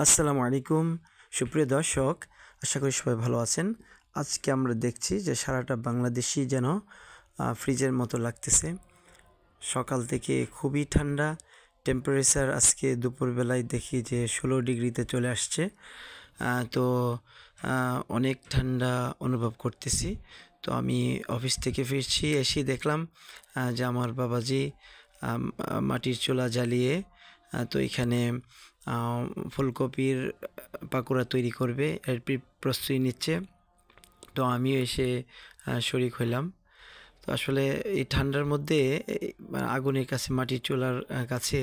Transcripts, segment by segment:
আসসালামু আলাইকুম সুপ্রিয় দর্শক, আশা করি সবাই ভালো আছেন। আজকে আমরা দেখছি যে সারাটা বাংলাদেশই যেন ফ্রিজের মতো লাগতেছে। সকাল থেকে খুবই ঠান্ডা টেম্পারেচার, আজকে দুপুরবেলায় দেখি যে 16 ডিগ্রিতে চলে আসছে। তো অনেক ঠান্ডা অনুভব করতেছি। তো আমি অফিস থেকে ফিরছি, এসে দেখলাম যে আমার বাবাজি মাটির চুলা জ্বালিয়ে তো এখানে ফুলকপির পাকোড়া তৈরি করবে, এর প্রস্তুতি নিচ্ছে। তো আমিও এসে শরিক হইলাম। তো আসলে এই ঠান্ডার মধ্যে আগুনের কাছে, মাটির চুলার কাছে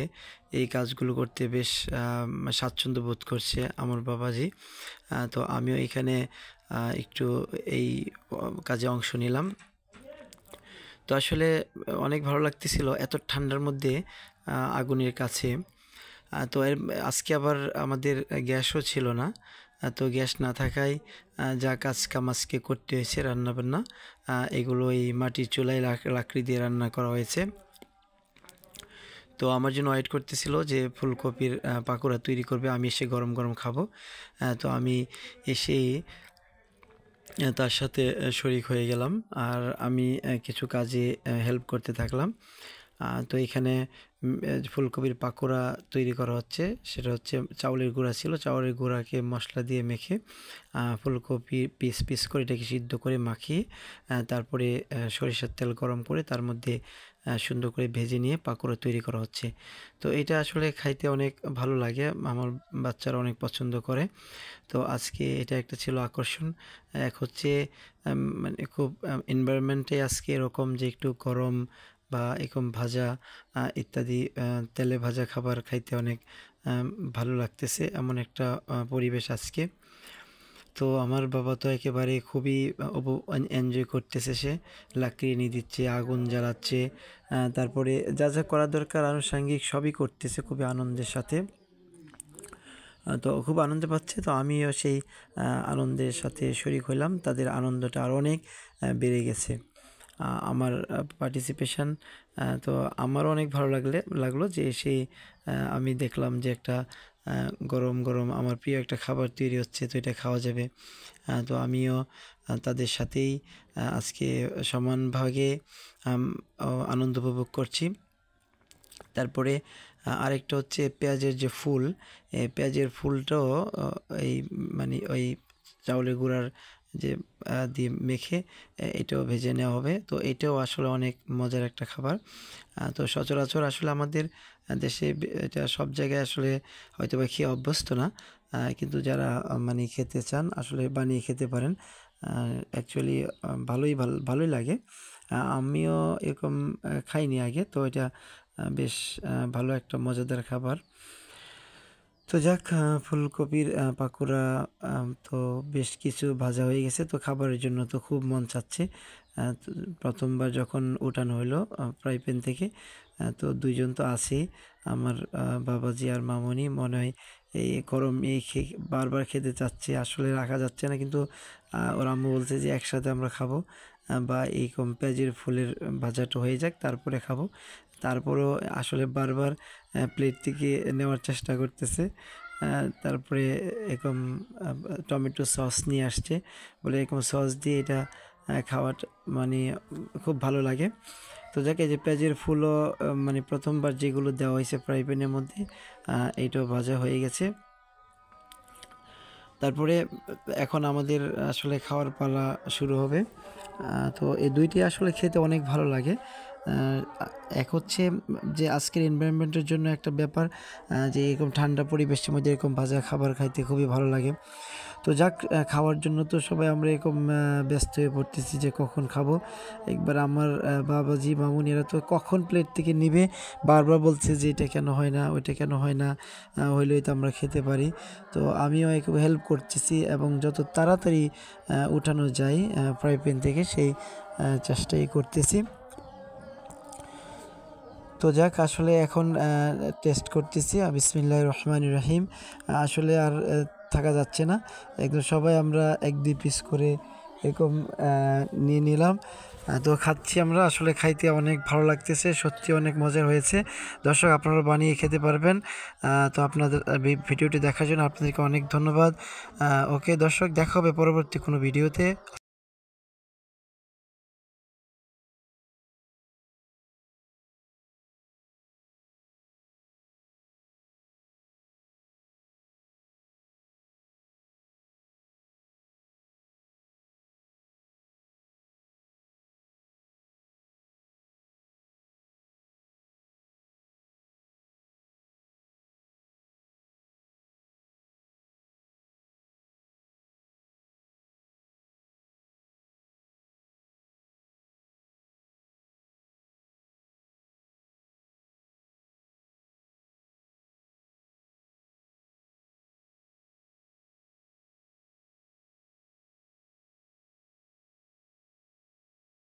এই কাজগুলো করতে বেশ স্বাচ্ছন্দ্য বোধ করছে আমার বাবাজি। তো আমিও এখানে একটু এই কাজে অংশ নিলাম। তো আসলে অনেক ভালো লাগতেছিল এত ঠান্ডার মধ্যে আগুনের কাছে। তো আজকে আবার আমাদের গ্যাসও ছিল না। তো গ্যাস না থাকায় যা কাজ কাম আজকে করতে হয়েছে, রান্নাবান্না এগুলো এই মাটির চুলায় লাকড়ি দিয়ে রান্না করা হয়েছে। তো আমার জন্য ওয়েট করতেছিল যে ফুলকপির পাকোড়া তৈরি করবে, আমি এসে গরম গরম খাবো। তো আমি এসে তার সাথে শরিক হয়ে গেলাম, আর আমি কিছু কাজে হেল্প করতে থাকলাম। তো এখানে ফুলকপির পাকোড়া তৈরি করা হচ্ছে, সেটা হচ্ছে চাউলের গুঁড়া ছিল, চাউলের গুঁড়াকে মশলা দিয়ে মেখে ফুলকপি পিস পিস করে এটাকে সিদ্ধ করে মাখিয়ে তারপরে সরিষার তেল গরম করে তার মধ্যে সুন্দর করে ভেজে নিয়ে পাকোড়া তৈরি করা হচ্ছে। তো এটা আসলে খাইতে অনেক ভালো লাগে, আমার বাচ্চারা অনেক পছন্দ করে। তো আজকে এটা একটা ছিল আকর্ষণ। এক হচ্ছে মানে খুব এনভায়রনমেন্টে আজকে এরকম যে একটু গরম বা এরকম ভাজা ইত্যাদি তেলে ভাজা খাবার খাইতে অনেক ভালো লাগতেছে, এমন একটা পরিবেশ আজকে। তো আমার বাবা তো একেবারে খুবই এনজয় করতেছে, সে লাকড়ি এনে দিচ্ছে, আগুন জ্বালাচ্ছে, তারপরে যা যা করা দরকার আনুষঙ্গিক সবই করতেছে খুবই আনন্দের সাথে। তো খুব আনন্দ পাচ্ছে। তো আমিও সেই আনন্দের সাথে শরিক হইলাম, তাদের আনন্দটা আরও অনেক বেড়ে গেছে আমার পার্টিসিপেশন। তো আমারও অনেক ভালো লাগলো যে সেই আমি দেখলাম যে একটা গরম গরম আমার প্রিয় একটা খাবার তৈরি হচ্ছে, তো এটা খাওয়া যাবে। তো আমিও তাদের সাথেই আজকে সমান ভাগে আনন্দ উপভোগ করছি। তারপরে আরেকটা হচ্ছে পেঁয়াজের যে ফুল, পেঁয়াজের ফুলটাও এই মানে ওই চাউলের গুঁড়ার যে দিয়ে মেখে এটাও ভেজে নেওয়া হবে। তো এটাও আসলে অনেক মজার একটা খাবার। তো সচরাচর আসলে আমাদের দেশে এটা সব জায়গায় আসলে হয়তো বা খেয়ে অভ্যস্ত না, কিন্তু যারা মানে খেতে চান আসলে বানিয়ে খেতে পারেন। অ্যাকচুয়ালি ভালোই লাগে। আমিও এরকম খাইনি আগে, তো এটা বেশ ভালো একটা মজাদার খাবার। তো যাক, ফুলকপির পাকোড়া তো বেশ কিছু ভাজা হয়ে গেছে, তো খাবারের জন্য তো খুব মন চাচ্ছে। প্রথমবার যখন উঠানো হলো ফ্রাই প্যান থেকে, তো দুইজন তো আছেই, আমার বাবাজি আর মামনি, মনে হয় এই গরম এই বারবার খেতে চাচ্ছে, আসলে রাখা যাচ্ছে না। কিন্তু ওর আম্মু বলছে যে একসাথে আমরা খাবো, বা এই পেঁয়াজের ফুলের ভাজাটা হয়ে যাক তারপরে খাবো। তারপরেও আসলে বারবার প্লেট থেকে নেওয়ার চেষ্টা করতেছে। তারপরে এরকম টমেটো সস নিয়ে আসছে, বলে এরকম সস দিয়ে এটা খাওয়াটা মানে খুব ভালো লাগে। তো যাকে যে পেঁয়াজের ফুলও মানে প্রথমবার যেগুলো দেওয়া হয়েছে ফ্রাই প্যানের মধ্যে, এইটাও ভাজা হয়ে গেছে। তারপরে এখন আমাদের আসলে খাওয়ার পালা শুরু হবে। তো এই দুইটি আসলে খেতে অনেক ভালো লাগে। এক হচ্ছে যে আজকের এনভায়রনমেন্টের জন্য একটা ব্যাপার, যে এরকম ঠান্ডা পরিবেশের মধ্যে এরকম ভাজা খাবার খাইতে খুবই ভালো লাগে। তো যাক, খাওয়ার জন্য তো সবাই আমরা এরকম ব্যস্ত হয়ে পড়তেছি যে কখন খাবো। একবার আমার বাবাজি মামুনি এরা তো কখন প্লেট থেকে নিবে বারবার বলছে যে এটা কেন হয় না, ওইটা কেন হয় না, হইলেই তো আমরা খেতে পারি। তো আমিও একটু হেল্প করতেছি এবং যত তাড়াতাড়ি উঠানো যায় ফ্রাই প্যান থেকে সেই চেষ্টাই করতেছি। তো যাক, আসলে এখন টেস্ট করতেছি। বিসমিল্লাহির রহমানির রহিম। আসলে আর থাকা যাচ্ছে না, একদম সবাই আমরা 1-2 পিস করে এরকম নিয়ে নিলাম। তো খাচ্ছি আমরা, আসলে খাইতে অনেক ভালো লাগতেছে, সত্যি অনেক মজার হয়েছে। দর্শক আপনারা বানিয়ে খেতে পারবেন। তো আপনাদের ভিডিওটি দেখার জন্য আপনাদেরকে অনেক ধন্যবাদ। ওকে দর্শক, দেখা হবে পরবর্তী কোনো ভিডিওতে।